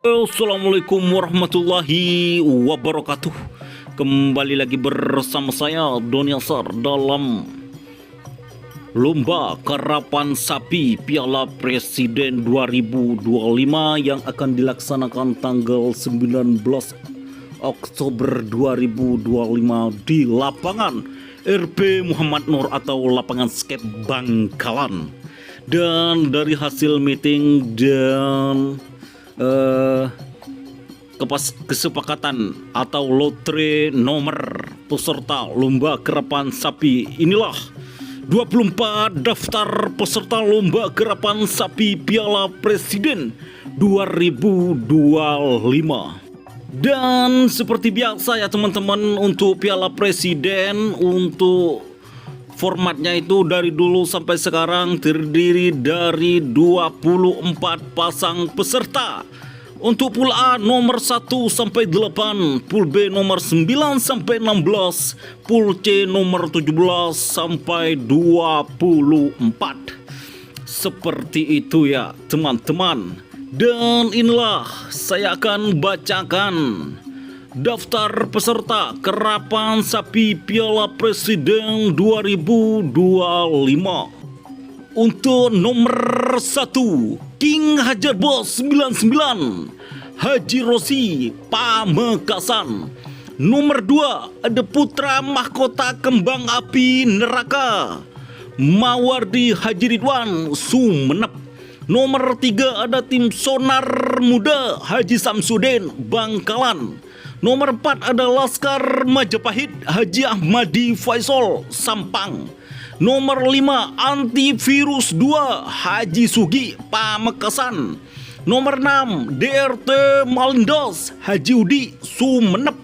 Assalamualaikum warahmatullahi wabarakatuh. Kembali lagi bersama saya Doni Asar dalam Lomba Karapan Sapi Piala Presiden 2025 yang akan dilaksanakan tanggal 19 Oktober 2025 di lapangan RP Muhammad Nur atau lapangan skate Bangkalan. Dan dari hasil meeting dan kesepakatan atau lotre nomor peserta lomba karapan sapi, inilah 24 daftar peserta lomba karapan sapi Piala Presiden 2025. Dan seperti biasa ya teman-teman, untuk Piala Presiden, untuk formatnya itu dari dulu sampai sekarang terdiri dari 24 pasang peserta. Untuk pool A nomor 1 sampai 8, pool B nomor 9 sampai 16, pool C nomor 17 sampai 24. Seperti itu ya teman-teman. Dan inilah saya akan bacakan daftar peserta karapan sapi Piala Presiden 2025. Untuk nomor 1, King Hajar Bos 99, Haji Rosi Pamekasan. Nomor 2, ada Putra Mahkota Kembang Api Neraka, Mawardi Haji Ridwan Sumeneb. Nomor 3, ada tim Sonar Muda Haji Samsudin Bangkalan. Nomor 4, ada Laskar Majapahit Haji Ahmadi Faisal Sampang. Nomor 5, Antivirus 2 Haji Sugi Pamekasan. Nomor 6, DRT Malindos Haji Udi Sumeneb.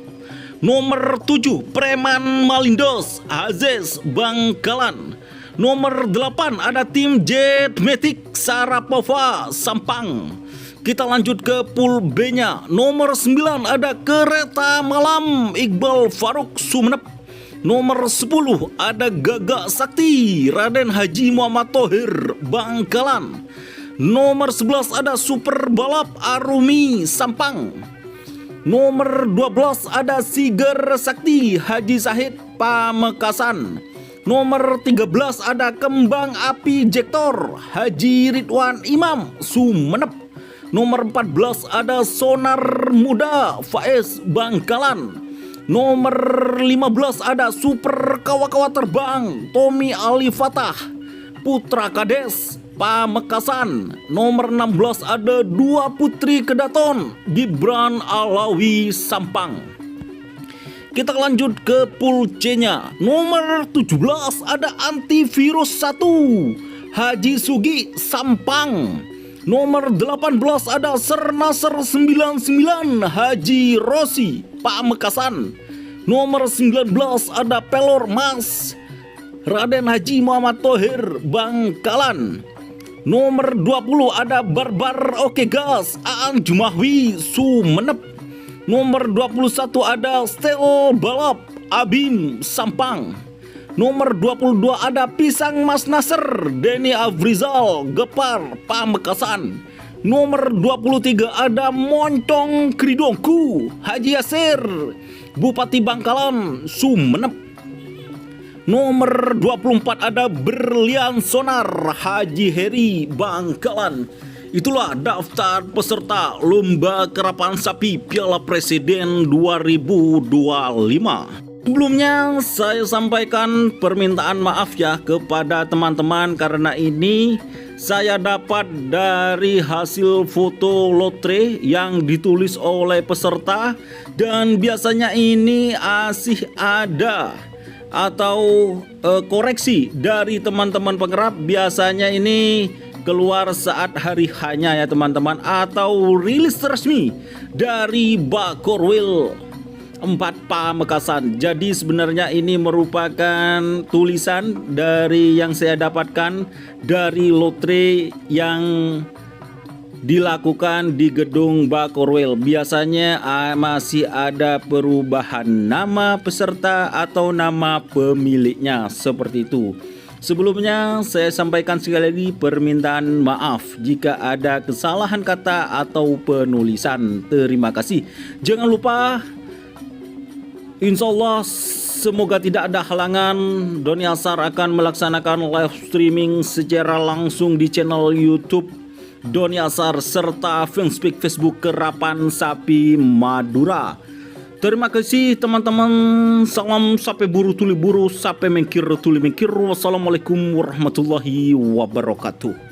Nomor 7, Preman Malindos Aziz Bangkalan. Nomor 8, ada tim Jet Matic Sarapova Sampang. Kita lanjut ke pool B-nya. Nomor 9, ada Kereta Malam Iqbal Faruk Sumeneb. Nomor 10, ada Gagak Sakti Raden Haji Muhammad Thohir Bangkalan. Nomor 11, ada Super Balap Arumi Sampang. Nomor 12, ada Siger Sakti Haji Sahid Pamekasan. Nomor 13, ada Kembang Api Jektor Haji Ridwan Imam Sumeneb. Nomor 14, ada Sonar Muda Faiz Bangkalan. Nomor 15, ada Super Kawa-Kawa Terbang Tommy Ali Fatah Putra Kades Pamekasan. Nomor 16, ada 2 Putri Kedaton Gibran Alawi Sampang. Kita lanjut ke pool C-nya. Nomor 17, ada Antivirus 1 Haji Sugi Sampang. Nomor 18, ada Sernasar 99 Haji Rosi Pamekasan. Nomor 19, ada Pelor Mas Raden Haji Muhammad Thohir Bangkalan. Nomor 20, ada Barbar Oke Gas Aan Jumahwi Sumeneb. Nomor 21, ada Stel Balap Abim Sampang. Nomor 22, ada Pisang Mas Nasr Denny Afrizal Gepar Pamekasan. Nomor 23, ada Moncong Kridongku Haji Yasir Bupati Bangkalan Sumeneb. Nomor 24, ada Berlian Sonar Haji Heri Bangkalan. Itulah daftar peserta lomba karapan sapi Piala Presiden 2025. Sebelumnya saya sampaikan permintaan maaf ya kepada teman-teman, karena ini saya dapat dari hasil foto lotre yang ditulis oleh peserta, dan biasanya ini masih ada atau koreksi dari teman-teman penggerap. Biasanya ini keluar saat hari hanya ya teman-teman, atau rilis resmi dari Bakorwil 4 Pamekasan. Jadi sebenarnya ini merupakan tulisan dari yang saya dapatkan dari lotre yang dilakukan di gedung Bakorwil. Biasanya masih ada perubahan nama peserta atau nama pemiliknya, seperti itu. Sebelumnya saya sampaikan sekali lagi permintaan maaf jika ada kesalahan kata atau penulisan. Terima kasih. Jangan lupa, insya Allah semoga tidak ada halangan, Doni Asar akan melaksanakan live streaming secara langsung di channel YouTube Doni Asar serta fanspage Facebook Kerapan Sapi Madura. Terima kasih teman-teman. Salam sape buru tuli buru, sape mengkir tuli mengkir. Wassalamualaikum warahmatullahi wabarakatuh.